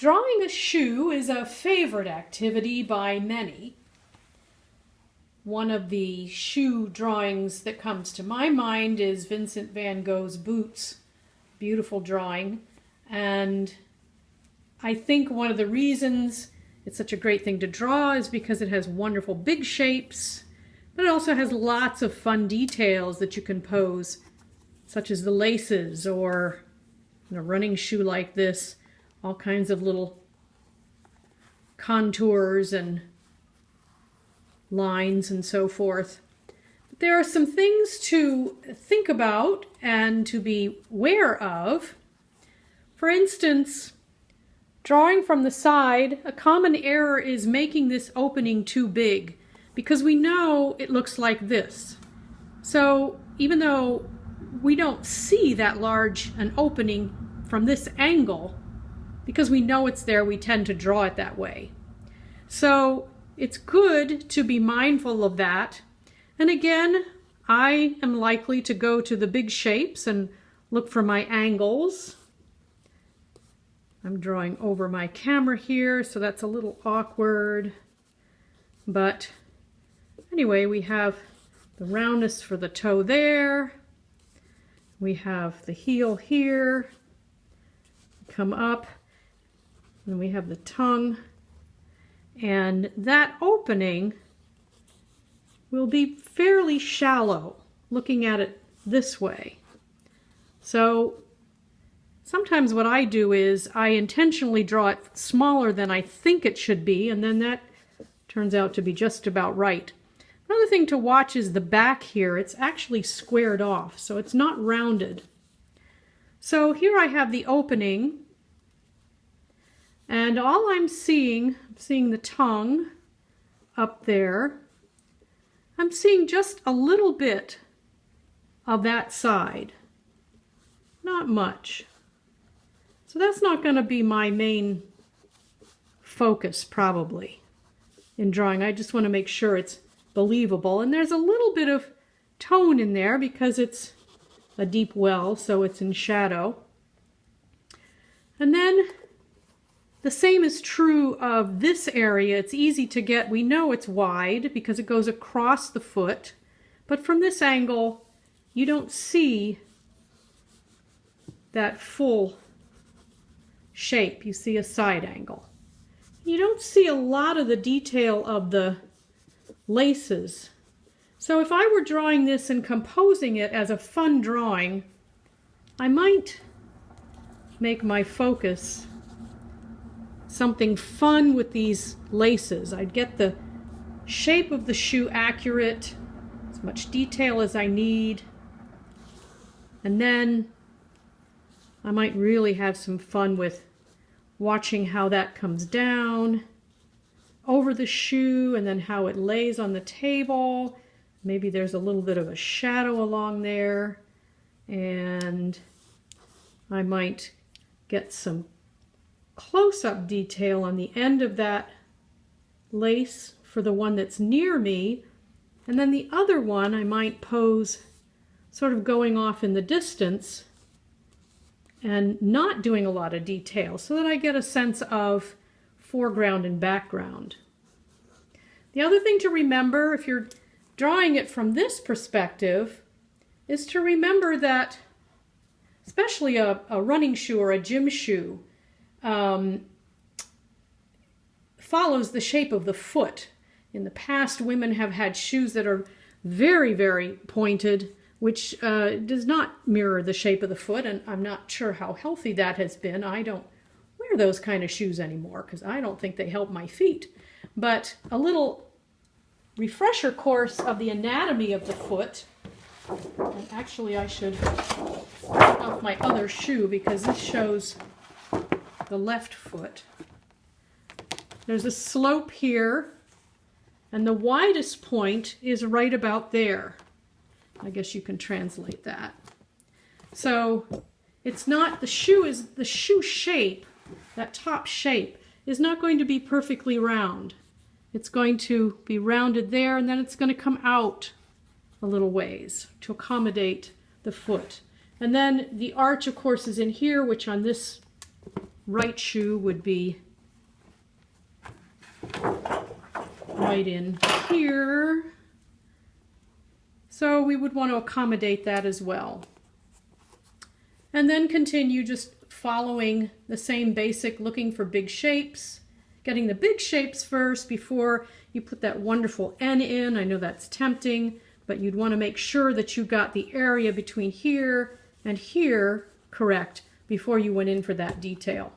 Drawing a shoe is a favorite activity by many. One of the shoe drawings that comes to my mind is Vincent van Gogh's Boots. Beautiful drawing. And I think one of the reasons it's such a great thing to draw is because it has wonderful big shapes, but it also has lots of fun details that you can pose, such as the laces, or in a running shoe like this, all kinds of little contours and lines and so forth. But there are some things to think about and to be aware of. For instance, drawing from the side, a common error is making this opening too big, because we know it looks like this. So even though we don't see that large an opening from this angle, because we know it's there, we tend to draw it that way. So it's good to be mindful of that. And again, I am likely to go to the big shapes and look for my angles. I'm drawing over my camera here, so that's a little awkward. But anyway, we have the roundness for the toe there. We have the heel here. Come up. And we have the tongue. And that opening will be fairly shallow, looking at it this way. So sometimes what I do is I intentionally draw it smaller than I think it should be, and then that turns out to be just about right. Another thing to watch is the back here. It's actually squared off, so it's not rounded. So here I have the opening, and all I'm seeing the tongue up there. I'm seeing just a little bit of that side, not much. So that's not going to be my main focus probably in drawing. I just want to make sure it's believable. And there's a little bit of tone in there because it's a deep well, so it's in shadow. And then the same is true of this area. It's easy to get. We know it's wide because it goes across the foot, but from this angle you don't see that full shape. You see a side angle. You don't see a lot of the detail of the laces. So if I were drawing this and composing it as a fun drawing, I might make my focus something fun with these laces. I'd get the shape of the shoe accurate, as much detail as I need, and then I might really have some fun with watching how that comes down over the shoe and then how it lays on the table. Maybe there's a little bit of a shadow along there, and I might get some close-up detail on the end of that lace for the one that's near me, and then the other one I might pose sort of going off in the distance and not doing a lot of detail so that I get a sense of foreground and background. The other thing to remember if you're drawing it from this perspective is to remember that especially a running shoe or a gym shoe follows the shape of the foot. In the past, women have had shoes that are very, very pointed, which does not mirror the shape of the foot, and I'm not sure how healthy that has been. I don't wear those kind of shoes anymore because I don't think they help my feet. But a little refresher course of the anatomy of the foot, and actually I should take off my other shoe because this shows the left foot. There's a slope here, and the widest point is right about there. I guess you can translate that. So it's not, the shoe shape, that top shape, is not going to be perfectly round. It's going to be rounded there, and then it's going to come out a little ways to accommodate the foot. And then the arch, of course, is in here, which on this right shoe would be right in here. So we would want to accommodate that as well. And then continue just following the same basic, looking for big shapes, getting the big shapes first before you put that wonderful N in. I know that's tempting, but you'd want to make sure that you got the area between here and here correct before you went in for that detail.